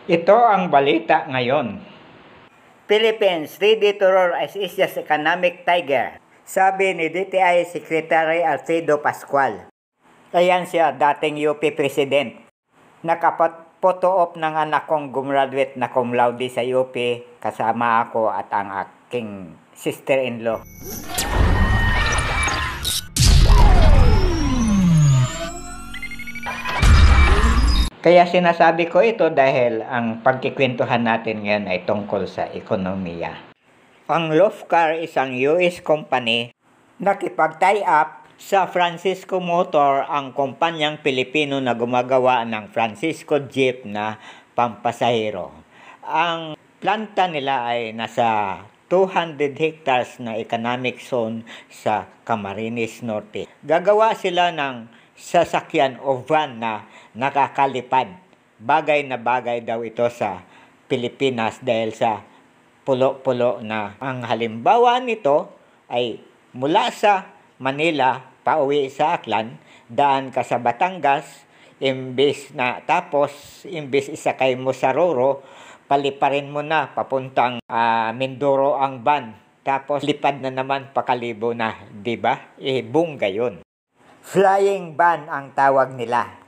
Ito ang balita ngayon. Philippines ready to roar as Asia's economic tiger, sabi ni DTI Secretary Alfredo Pascual. Ayan siya, dating UP President. Nakaphoto-op ng anak kong gumraduate na cum laude sa UP, kasama ako at ang aking sister-in-law. Kaya sinasabi ko ito dahil ang pagkikwentuhan natin ngayon ay tungkol sa ekonomiya. Ang Lofcar, isang US company, nakipag-tie up sa Francisco Motor, ang kumpanyang Pilipino na gumagawa ng Francisco Jeep na pampasahero. Ang planta nila ay nasa 200 hectares na economic zone sa Camarines Norte. Gagawa sila ng sasakyan o van na nakakalipad. Bagay na bagay daw ito sa Pilipinas dahil sa pulo-pulo na. Ang halimbawa nito ay mula sa Manila pauwi sa Aklan, daan ka sa Batangas, imbis isakay mo sa Roro, paliparin mo na papuntang Mindoro ang van. Tapos lipad na naman pakalibo na, 'di ba? Bongga 'yon. Flying van ang tawag nila.